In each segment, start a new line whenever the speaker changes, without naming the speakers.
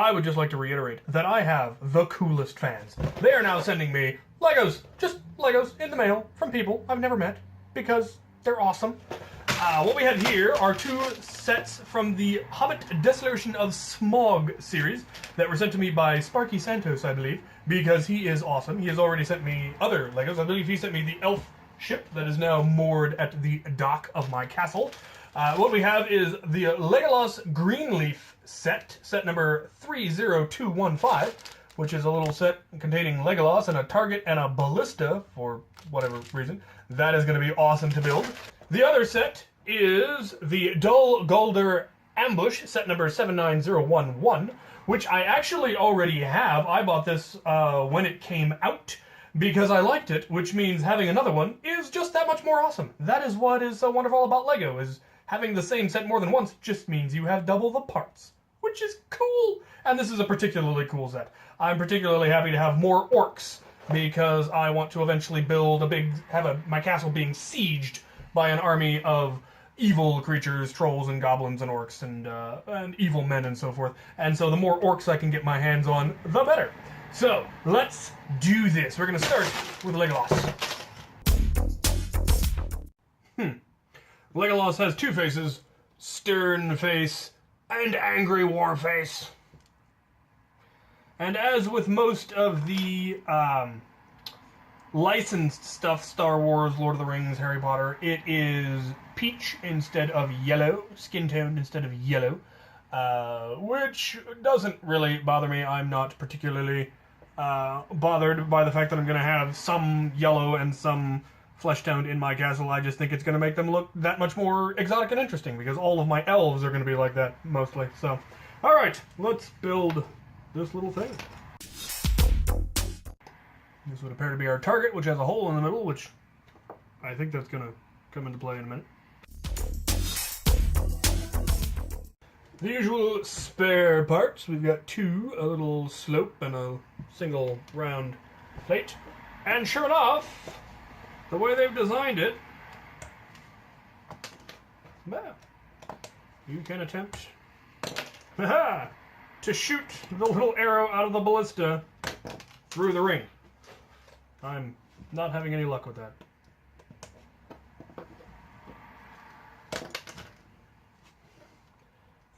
I would just like to reiterate that I have the coolest fans. They are now sending me Legos, just Legos in the mail from people I've never met because they're awesome. What we have here are 2 sets from the Hobbit Desolation of Smog series that were sent to me by Sparky Santos, I believe, because he is awesome. He has already sent me other Legos. I believe he sent me the elf ship that is now moored at the dock of my castle. What we have is the Legolas Greenleaf set number 30215, which is a little set containing Legolas and a target and a ballista for whatever reason. That is going to be awesome to build. The other set is the Dol Guldur Ambush, set number 79011, which I actually already have. I bought this when it came out because I liked it, which means having another one is just that much more awesome. That is what is so wonderful about Lego, is having the same set more than once just means you have double the parts, which is cool. And this is a particularly cool set. I'm particularly happy to have more orcs because I want to eventually build my castle being sieged by an army of evil creatures, trolls and goblins and orcs and evil men and so forth. And so the more orcs I can get my hands on, the better. So let's do this. We're going to start with Legolas. Legolas has 2 faces, stern face and angry war face. And as with most of the licensed stuff, Star Wars, Lord of the Rings, Harry Potter, it is peach instead of yellow, skin toned instead of yellow, which doesn't really bother me. I'm not particularly bothered by the fact that I'm going to have some yellow and some flesh toned in my castle. I just think it's going to make them look that much more exotic and interesting because all of my elves are going to be like that mostly. So, all right, let's build this little thing. This would appear to be our target, which has a hole in the middle, which I think that's going to come into play in a minute. The usual spare parts. We've got 2, a little slope and a single round plate. And sure enough, the way they've designed it, well, you can attempt to shoot the little arrow out of the ballista through the ring. I'm not having any luck with that.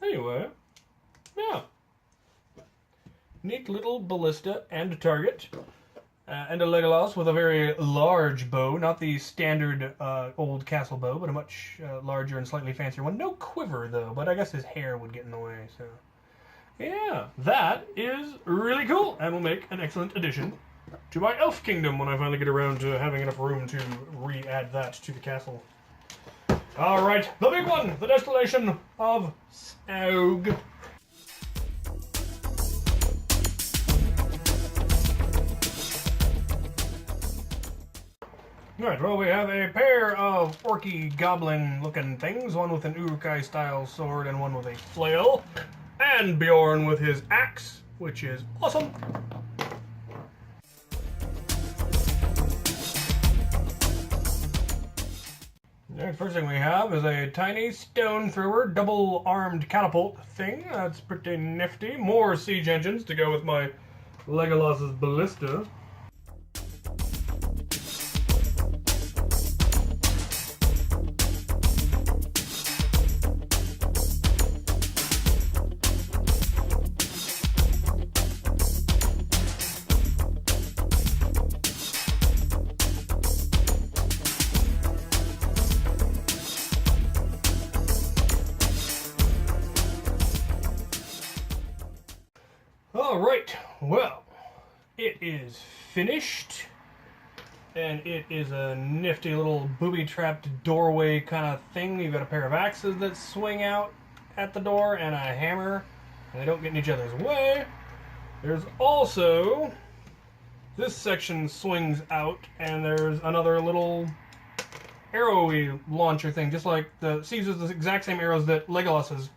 Anyway, yeah. Neat little ballista and a target. And a Legolas with a very large bow, not the standard old castle bow, but a much larger and slightly fancier one. No quiver, though, but I guess his hair would get in the way, so... Yeah, that is really cool, and will make an excellent addition to my elf kingdom when I finally get around to having enough room to re-add that to the castle. Alright, the big one, the Desolation of Smog. Alright, well, we have a pair of orky goblin looking things, one with an Urukai style sword and one with a flail, and Bjorn with his axe, which is awesome. The first thing we have is a tiny stone thrower, double-armed catapult thing. That's pretty nifty. More siege engines to go with my Legolas's ballista. Alright, well, it is finished, and it is a nifty little booby-trapped doorway kind of thing. You've got a pair of axes that swing out at the door, and a hammer, and they don't get in each other's way. There's also, this section swings out, and there's another little arrowy launcher thing, just like uses the exact same arrows that Legolas's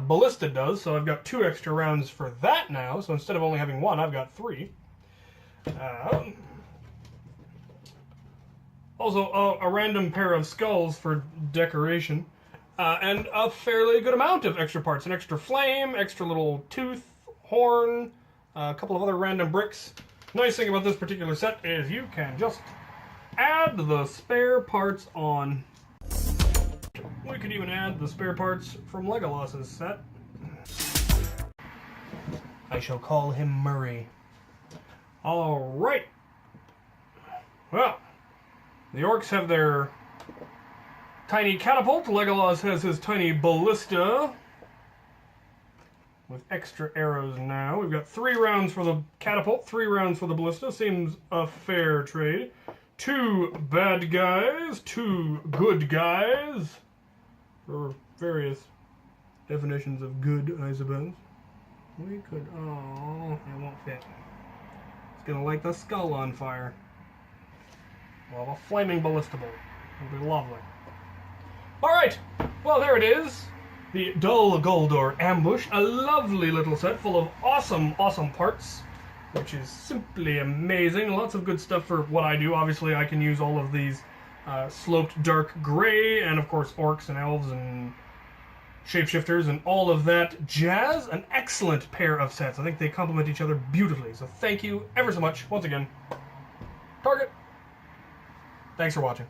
ballista does, so I've got 2 extra rounds for that now, so instead of only having 1, I've got 3. Also, a random pair of skulls for decoration, and a fairly good amount of extra parts. An extra flame, extra little tooth, horn, a couple of other random bricks. Nice thing about this particular set is you can just add the spare parts on. We could even add the spare parts from Legolas's set. I shall call him Murray. Alright. Well, the orcs have their tiny catapult. Legolas has his tiny ballista. With extra arrows now. We've got 3 rounds for the catapult, 3 rounds for the ballista. Seems a fair trade. 2 bad guys, 2 good guys. For various definitions of good, I suppose. We could... oh, it won't fit. It's gonna light the skull on fire. We'll have a flaming ballista bolt. It'll be lovely. Alright, well there it is. The Dol Guldur ambush. A lovely little set full of awesome, awesome parts. Which is simply amazing. Lots of good stuff for what I do. Obviously I can use all of these sloped dark gray, and of course orcs and elves and shapeshifters and all of that jazz. An excellent pair of sets. I think they complement each other beautifully. So thank you ever so much once again. Target. Thanks for watching.